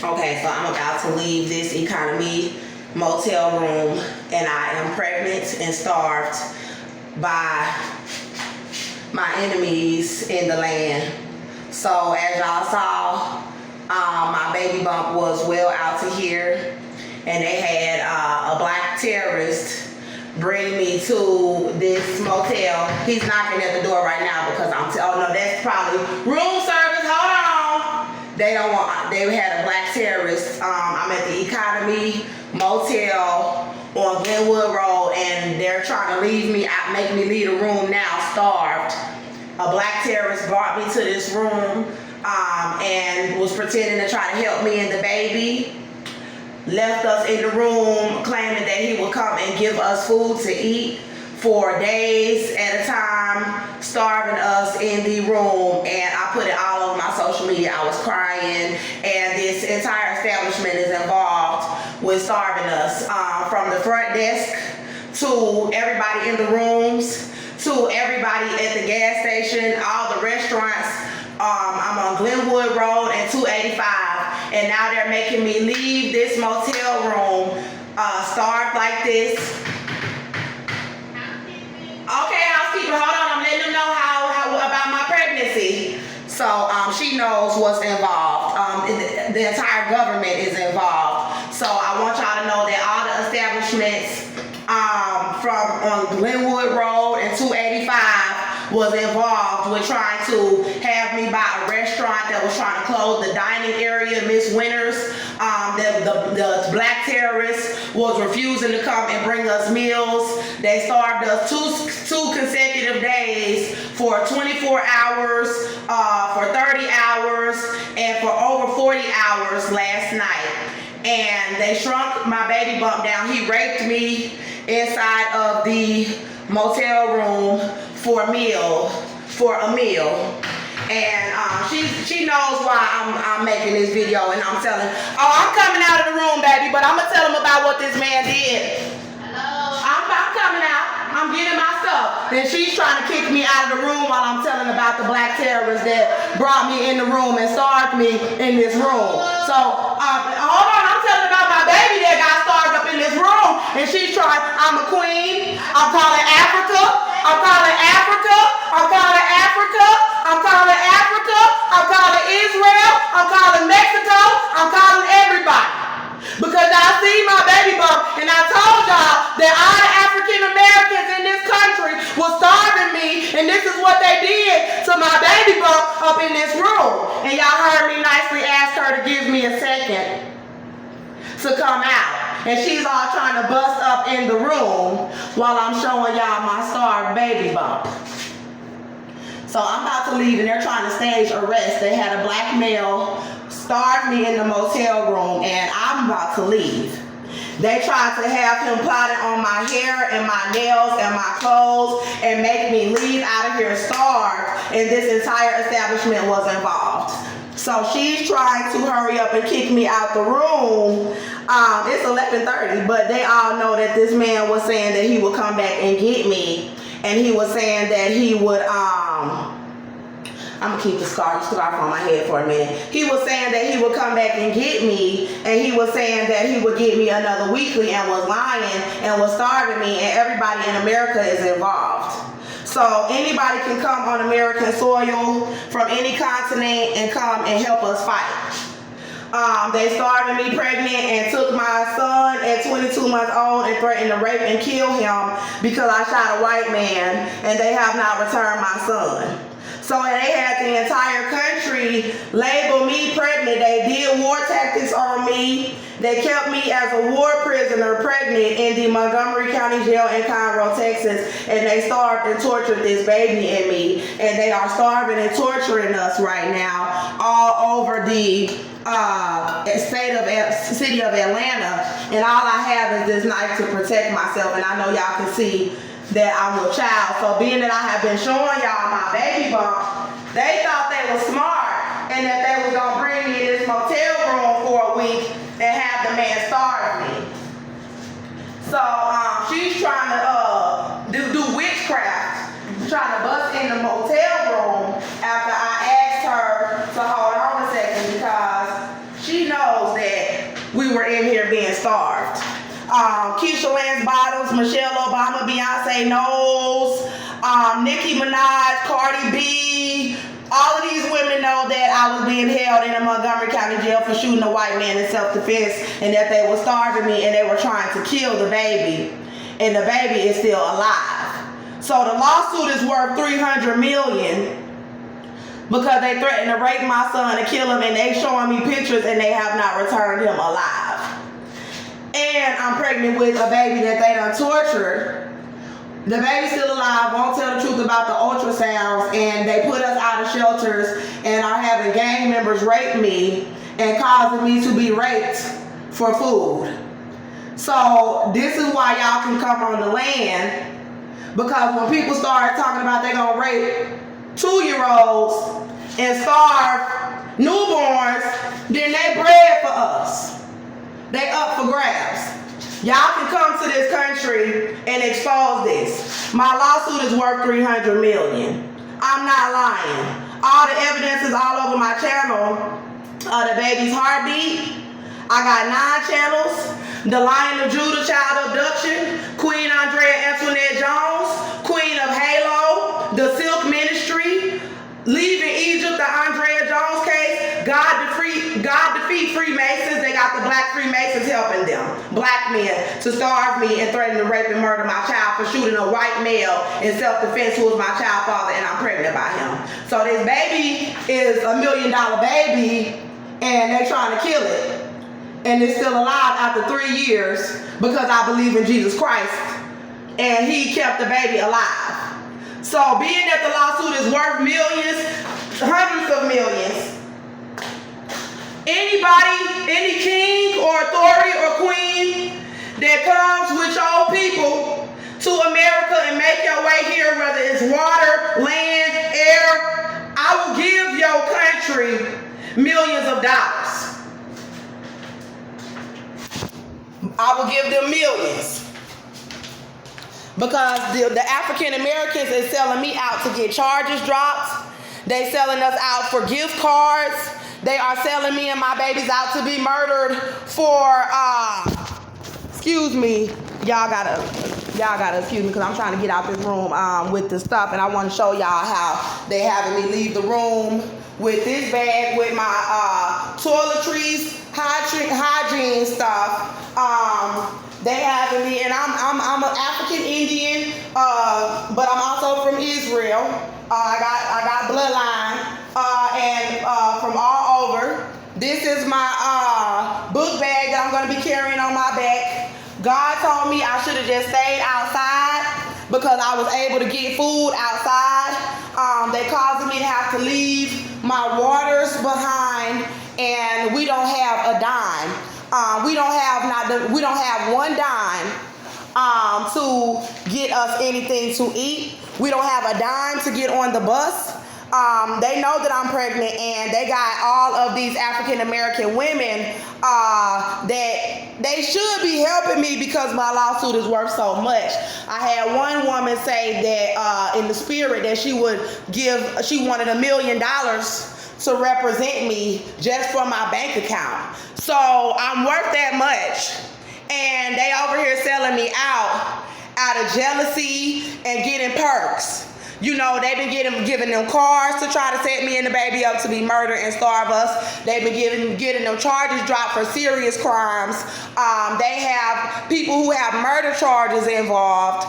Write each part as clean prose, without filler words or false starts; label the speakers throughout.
Speaker 1: Okay, so I'm about to leave this economy motel room, and I am pregnant and starved by my enemies in the land. So as y'all saw, my baby bump was well out to here, and they had a black terrorist bring me to this motel. He's knocking at the door right now because oh no, that's probably room service. Hold on. They don't want. They had a black terrorist. I'm at the Economy Motel on Glenwood Road, and they're trying to leave me out, make me leave the room now, starved. A black terrorist brought me to this room and was pretending to try to help me and the baby. Left us in the room claiming that he would come and give us food to eat for days at a time, starving us in the room, and I put it all over my social media. I was crying, and this entire establishment is involved with starving us, from the front desk to everybody in the rooms to everybody at the gas station, all the restaurants. I'm on Glenwood Road and 285, and now they're making me leave this motel room starved like this. Okay, housekeeper, hold on. I'm letting them know how about my pregnancy. So she knows what's involved. The entire government is involved. So I want y'all to know that all the establishments from on Glenwood Road and 285 was involved with trying to have me buy a restaurant that was trying to close the dining area, Miss Winters. The black terrorist was refusing to come and bring us meals. They starved us two consecutive days for 24 hours, for 30 hours, and for over 40 hours last night. And they shrunk my baby bump down. He raped me inside of the motel room for a meal. And she knows why I'm making this video, and I'm telling, oh, I'm coming out of the room, baby, but I'm gonna tell them about what this man did. Hello. I'm coming out. I'm getting my stuff. And she's trying to kick me out of the room while I'm telling about the black terrorists that brought me in the room and starved me in this room. So, hold on, I'm telling about my baby that got starved up in this room, and she's trying, I'm a queen, I'm calling Africa, I'm calling Africa, I'm calling Africa, I'm calling Africa, I'm calling Israel, I'm calling Mexico, I'm calling everybody. Because I see my baby bump, and I told y'all that all the African Americans in this country was starving me, and this is what they did to my baby bump up in this room. And y'all heard me nicely ask her to give me a second to come out. And she's all trying to bust up in the room while I'm showing y'all my starved baby bump. So I'm about to leave, and they're trying to stage arrest. They had a black male starved me in the motel room, and I'm about to leave. They tried to have him plotting on my hair and my nails and my clothes and make me leave out of here starved, and this entire establishment was involved. So she's trying to hurry up and kick me out the room. It's 11:30, but they all know that this man was saying that he would come back and get me, and he was saying that he would, I'm gonna keep the scarf on my head for a minute. He was saying that he would come back and get me, and he was saying that he would get me another weekly, and was lying and was starving me, and everybody in America is involved. So anybody can come on American soil from any continent and come and help us fight. They starved me pregnant and took my son at 22 months old and threatened to rape and kill him because I shot a white man, and they have not returned my son. So they had the entire country label me pregnant. They did war tactics on me. They kept me as a war prisoner pregnant in the Montgomery County Jail in Conroe, Texas, and they starved and tortured this baby in me. And they are starving and torturing us right now all over the city of Atlanta. And all I have is this knife to protect myself, and I know y'all can see that I'm a child. So being that I have been showing y'all my baby bump, they thought they were smart and that they was gonna bring me in this motel room for a week and have the man starve me. So she's trying to do witchcraft, trying to bust in the motel room after I asked her to hold on a second, because she knows we were in here being starved. Keisha Lance Bottoms, Michelle Obama, Beyonce Knowles, Nicki Minaj, Cardi B. All of these women know that I was being held in a Montgomery County jail for shooting a white man in self-defense, and that they were starving me and they were trying to kill the baby. And the baby is still alive. So the lawsuit is worth $300 million because they threatened to rape my son and kill him, and they showing me pictures and they have not returned him alive. And I'm pregnant with a baby that they done tortured. The baby's still alive, won't tell the truth about the ultrasounds, and they put us out of shelters and are having gang members rape me and causing me to be raped for food. So this is why y'all can come on the land, because when people start talking about they gonna rape 2-year-olds and starve newborns, then they bread for us. They up for grabs. Y'all can come to this country and expose this. My lawsuit is worth $300 million. I'm not lying. All the evidence is all over my channel. The baby's heartbeat. I got 9 channels. The Lion of Judah child abduction, Queen Andrea Antoinette Jones, Queen of Halo, the Silk Ministry, Leaving Egypt, the Andrea Jones case, God defeat Freemasons. They got the black Freemasons helping them, black men, to starve me and threaten to rape and murder my child for shooting a white male in self-defense who was my child father, and I'm pregnant by him. So this baby is $1 million baby, and they trying to kill it. And it's still alive after 3 years because I believe in Jesus Christ, and he kept the baby alive. So being that the lawsuit is worth millions, hundreds of millions, anybody, any king or authority or queen that comes with your people to America and make your way here, whether it's water, land, air, I will give your country millions of dollars. I will give them millions. Because the African Americans is selling me out to get charges dropped. They selling us out for gift cards. They are selling me and my babies out to be murdered for, excuse me, y'all gotta excuse me because I'm trying to get out this room with the stuff, and I want to show y'all how they having me leave the room with this bag with my toiletries, hygiene stuff. They having me, and I'm an African Indian, but I'm also from Israel. I got bloodline, and from all over. This is my book bag that I'm gonna be carrying on my back. God told me I should have just stayed outside because I was able to get food outside. They causing me to have to leave my waters behind, and we don't have a dime. We don't have one dime to get us anything to eat. We don't have a dime to get on the bus. They know that I'm pregnant, and they got all of these African American women that they should be helping me because my lawsuit is worth so much. I had one woman say that in the spirit that she wanted $1 million to represent me just for my bank account. So I'm worth that much, and they over here selling me out of jealousy and getting perks. You know, they've been giving them cars to try to set me and the baby up to be murdered and starve us. They've been getting them charges dropped for serious crimes. They have people who have murder charges involved.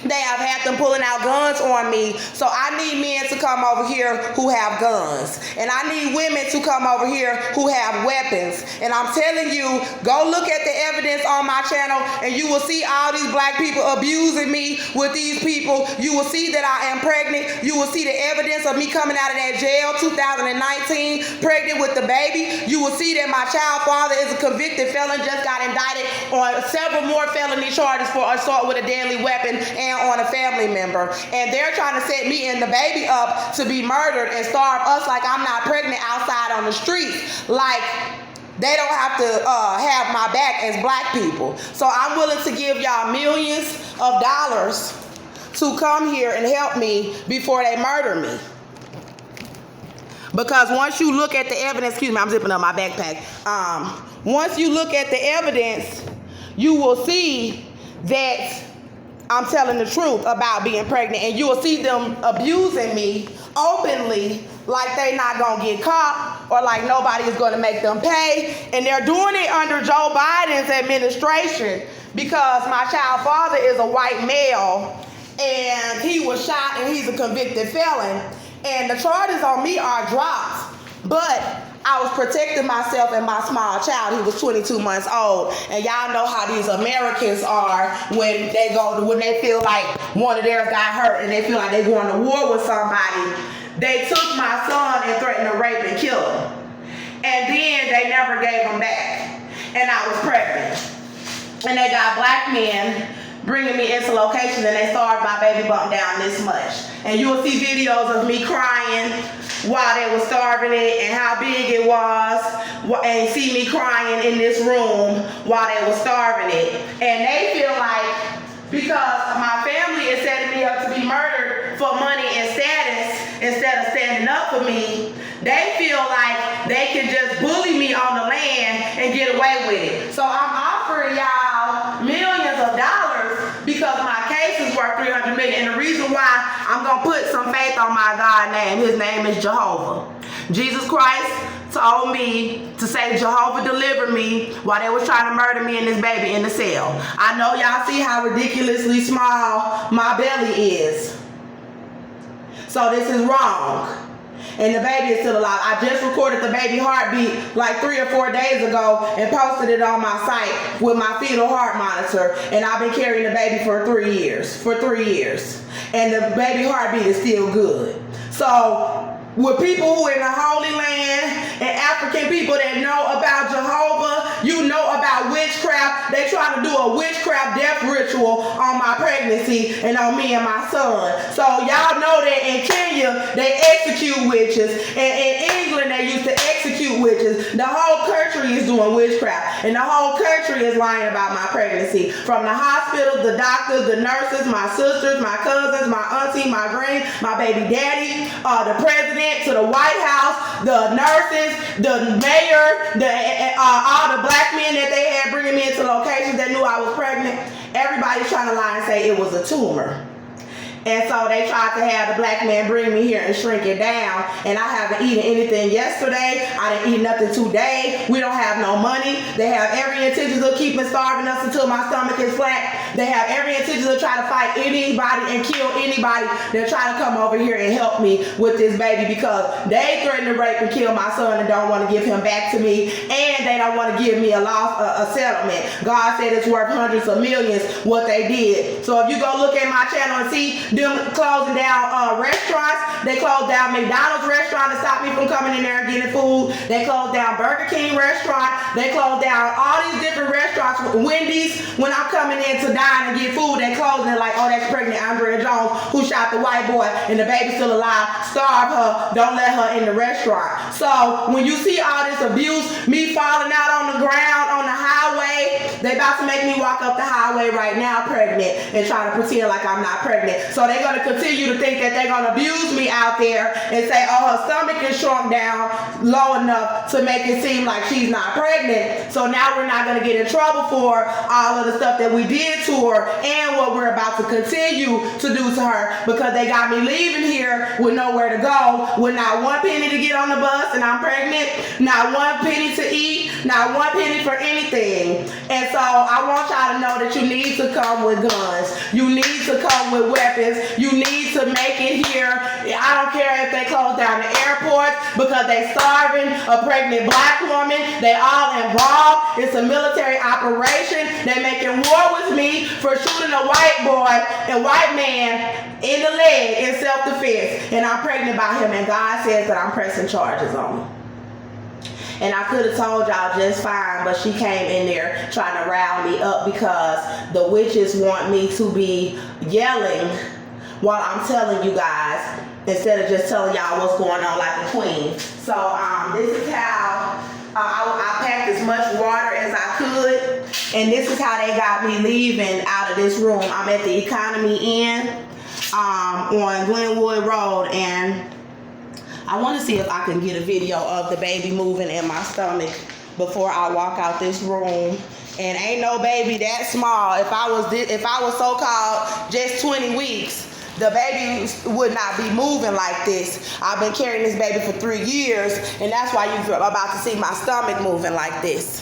Speaker 1: They have had them pulling out guns on me. So I need men to come over here who have guns. And I need women to come over here who have weapons. And I'm telling you, go look at the evidence on my channel, and you will see all these black people abusing me with these people. You will see that I am pregnant. You will see the evidence of me coming out of that jail 2019, pregnant with the baby. You will see that my child father is a convicted felon, just got indicted on several more felony charges for assault with a deadly weapon and on a family member. And they're trying to set me and the baby up to be murdered and starve us like I'm not pregnant outside on the streets. Like they don't have to have my back as black people. So I'm willing to give y'all millions of dollars to come here and help me before they murder me. Because once you look at the evidence, excuse me, I'm zipping up my backpack. Once you look at the evidence, you will see that I'm telling the truth about being pregnant, and you will see them abusing me openly, like they not gonna get caught or like nobody is gonna make them pay. And they're doing it under Joe Biden's administration because my child father is a white male and he was shot and he's a convicted felon. And the charges on me are dropped, but I was protecting myself and my small child. He was 22 months old. And y'all know how these Americans are when they feel like one of theirs got hurt and they feel like they're going to war with somebody. They took my son and threatened to rape and kill him. And then they never gave him back. And I was pregnant. And they got black men bringing me into locations and they starved my baby bump down this much. And you'll see videos of me crying while they were starving it and how big it was, and see me crying in this room while they were starving it. And they feel like because my family is setting me up to be murdered for money and status instead of standing up for me, they feel like they can just bully me on the land and get away with it. So I'm offering y'all millions of dollars because my case is worth $300 million. And the reason why I'm gonna put some faith on my God name, his name is Jehovah. Jesus Christ told me to say Jehovah deliver me while they was trying to murder me and this baby in the cell. I know y'all see how ridiculously small my belly is. So this is wrong. And the baby is still alive. I just recorded the baby heartbeat like 3 or 4 days ago and posted it on my site with my fetal heart monitor. And I've been carrying the baby for 3 years. And the baby heartbeat is still good. So with people who are in the Holy Land and African people that know about Jehovah, you know about witchcraft. They trying to do a witchcraft death ritual on my pregnancy and on me and my son. So y'all know that in Kenya, they execute witches. And in England, they used to execute witches. The whole country is doing witchcraft. And the whole country is lying about my pregnancy. From the hospital, the doctors, the nurses, my sisters, my cousins, my auntie, my granny, my baby daddy, the president, to the White House, the nurses, the mayor, all the black men that they had bringing me into locations that knew I was pregnant. Everybody's trying to lie and say it was a tumor. And so they tried to have the black man bring me here and shrink it down. And I haven't eaten anything yesterday. I didn't eat nothing today. We don't have no money. They have every intention of keeping starving us until my stomach is flat. They have every intention of trying to fight anybody and kill anybody that try to come over here and help me with this baby because they threatened to rape and kill my son and don't want to give him back to me. And they don't want to give me a settlement. God said it's worth hundreds of millions what they did. So if you go look at my channel and see them closing down restaurants. They closed down McDonald's restaurant to stop me from coming in there and getting food. They closed down Burger King restaurant. They closed down all these different restaurants. Wendy's, when I'm coming in to dine and get food, they closing it like, oh, that's pregnant Andrea Jones who shot the white boy and the baby's still alive. Starve her. Don't let her in the restaurant. So when you see all this abuse, me falling out on the ground on the highway, they about to make me walk up the highway right now pregnant and try to pretend like I'm not pregnant. So they're going to continue to think that they're going to abuse me out there and say, oh, her stomach is shrunk down low enough to make it seem like she's not pregnant. So now we're not going to get in trouble for all of the stuff that we did to her and what we're about to continue to do to her because they got me leaving here with nowhere to go, with not one penny to get on the bus and I'm pregnant, not one penny to eat, not one penny for anything. And so I want y'all to know that you need to come with guns. You need to come with weapons. You need to make it here. I don't care if they close down the airports because they starving a pregnant black woman. They all involved. It's a military operation. They're making war with me for shooting a white boy and white man in the leg in self-defense. And I'm pregnant by him and God says that I'm pressing charges on him. And I could have told y'all just fine, but she came in there trying to rile me up because the witches want me to be yelling while I'm telling you guys instead of just telling y'all what's going on like a queen. So this is how I packed as much water as I could, and this is how they got me leaving out of this room. I'm at the Economy Inn on Glenwood Road, and I want to see if I can get a video of the baby moving in my stomach before I walk out this room. And ain't no baby that small. If I was so-called just 20 weeks, the baby would not be moving like this. I've been carrying this baby for 3 years, and that's why you're about to see my stomach moving like this.